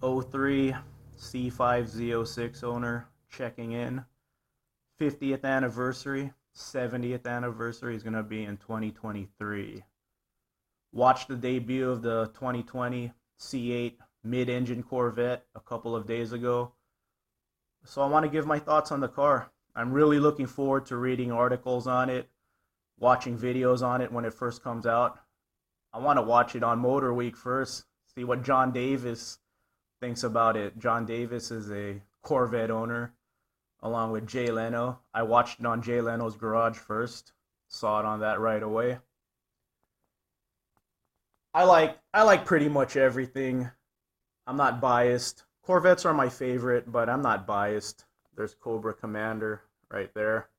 '03 C5 Z06 owner checking in. 50th anniversary, 70th anniversary is going to be in 2023. Watched the debut of the 2020 C8 mid-engine Corvette a couple of days ago. So I want to give my thoughts on the car. I'm really looking forward to reading articles on it, watching videos on it when it first comes out. I want to watch it on Motor Week first, see what John Davis thinks about it. John Davis is a Corvette owner along with Jay Leno. I watched it on Jay Leno's garage first, saw it on that right away. I like pretty much everything. I'm not biased. Corvettes are my favorite, but I'm not biased. There's Cobra Commander right there.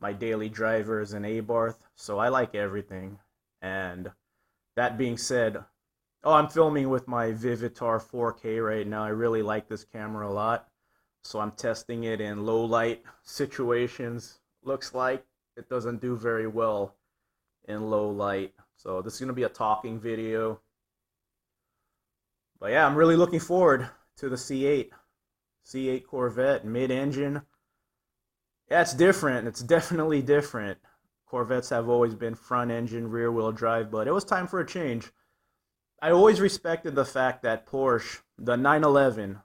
My daily driver is an Abarth, so I like everything. And that being said, oh, I'm filming with my Vivitar 4K right now. I really like this camera a lot. So I'm testing it in low light situations. Looks like it doesn't do very well in low light. So this is going to be a talking video. But yeah, I'm really looking forward to the C8 Corvette, mid-engine. Yeah, it's different. It's definitely different. Corvettes have always been front-engine, rear-wheel drive, but it was time for a change. I always respected the fact that Porsche, the 911,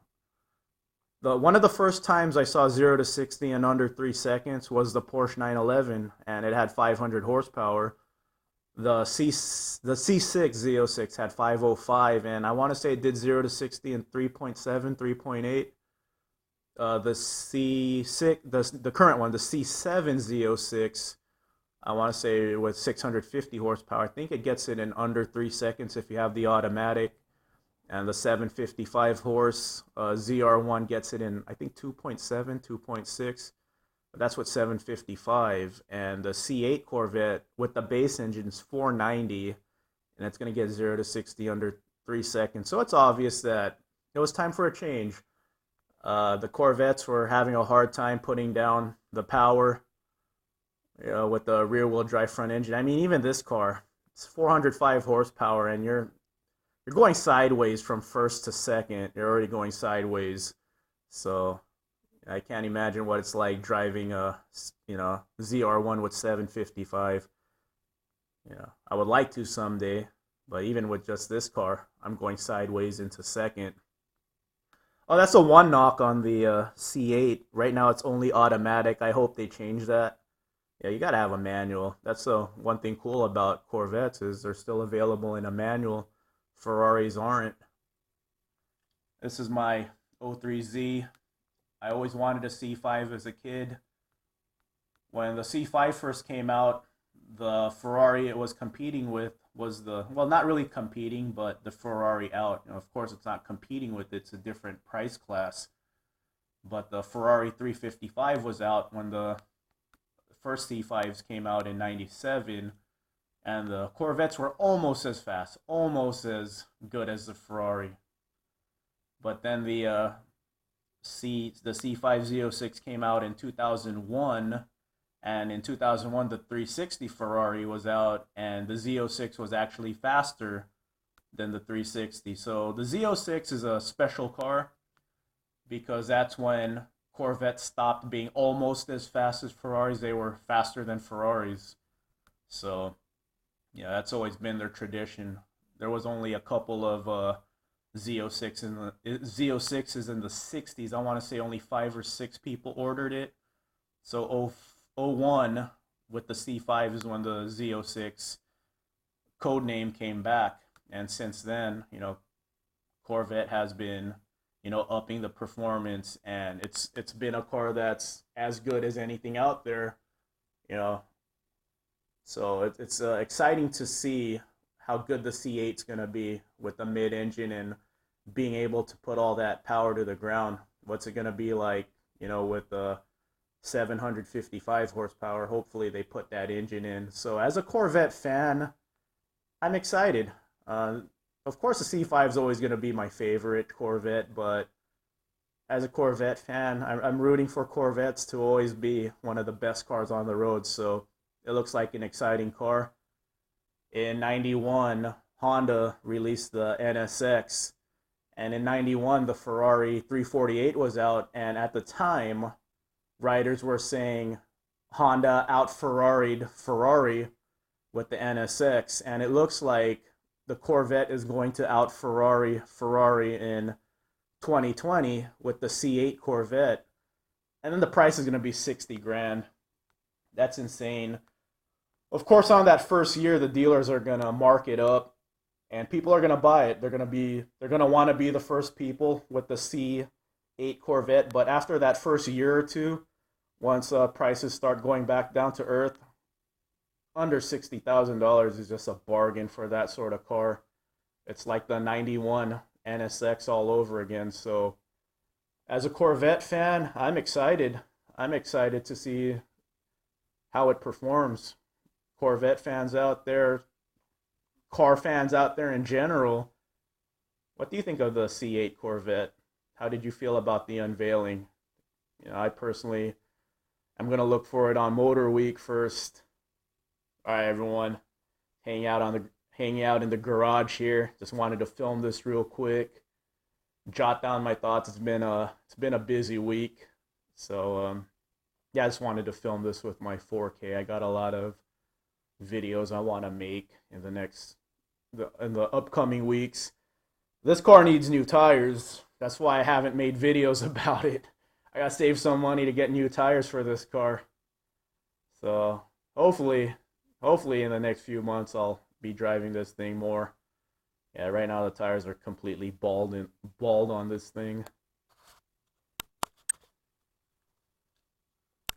one of the first times I saw 0 to 60 in under 3 seconds was the Porsche 911, and it had 500 horsepower. The C6 Z06 had 505, and I want to say it did 0 to 60 in 3.7, 3.8. The C6, the current one, the C7 Z06, I want to say with 650 horsepower. I think it gets it in under 3 seconds if you have the automatic. And the 755 horse ZR1 gets it in, I think, 2.7, 2.6. But that's what 755. And the C8 Corvette with the base engine is 490, and it's going to get 0 to 60 under 3 seconds. So it's obvious that it was time for a change. The Corvettes were having a hard time putting down the power, with the rear-wheel drive front engine. I mean, even this car, it's 405 horsepower, and you're going sideways from first to second. You're already going sideways. So I can't imagine what it's like driving a ZR1 with 755. I would like to someday, but even with just this car, I'm going sideways into second. Oh, that's a one knock on the C8. Right now it's only automatic. I hope they change that. Yeah, you gotta have a manual. That's the one thing cool about Corvettes is they're still available in a manual. Ferraris aren't. This is my '03Z. I always wanted a C5 as a kid. When the C5 first came out, the Ferrari it was competing with was not really competing, but the Ferrari out. Of course, it's not competing with it. It's a different price class. But the Ferrari 355 was out when the first C5s came out in '97. And the Corvettes were almost as fast, almost as good as the Ferrari. But then the C5 Z06 came out in 2001, and in 2001 the 360 Ferrari was out, and the Z06 was actually faster than the 360. So the Z06 is a special car because that's when Corvettes stopped being almost as fast as Ferraris. They were faster than Ferraris. So yeah, that's always been their tradition. There was only a couple of Z06 in the Z06s in the 60s. I want to say only 5 or 6 people ordered it. So 01 with the C5 is when the Z06 code name came back, and since then, Corvette has been, upping the performance, and it's been a car that's as good as anything out there, you know. So it's exciting to see how good the C8's going to be with the mid-engine and being able to put all that power to the ground. What's it going to be like, with the 755 horsepower? Hopefully they put that engine in. So as a Corvette fan, I'm excited. Of course, the C5 is always going to be my favorite Corvette, but as a Corvette fan, I'm rooting for Corvettes to always be one of the best cars on the road. So it looks like an exciting car. In '91, Honda released the NSX, And in 91, the Ferrari 348 was out. And at the time, writers were saying Honda out Ferraried Ferrari with the NSX. And it looks like the Corvette is going to out Ferrari in 2020 with the C8 Corvette. And then the price is going to be 60 grand. That's insane. Of course, on that first year, the dealers are going to mark it up and people are going to buy it. They're going to want to be the first people with the C8 Corvette. But after that first year or two, once prices start going back down to earth, under $60,000 is just a bargain for that sort of car. It's like the 91 NSX all over again. So as a Corvette fan, I'm excited. I'm excited to see how it performs. Corvette fans out there, car fans out there in general, what do you think of the C8 Corvette? How did you feel about the unveiling? I personally am going to look for it on Motor Week first. All right, everyone, hanging out in the garage here. Just wanted to film this real quick, jot down my thoughts. It's been a busy week, so yeah, I just wanted to film this with my 4K. I got a lot of videos I want to make in the upcoming weeks. This car needs new tires. That's why I haven't made videos about it. I gotta save some money to get new tires for this car. So hopefully in the next few months I'll be driving this thing more. Yeah, right now the tires are completely bald on this thing.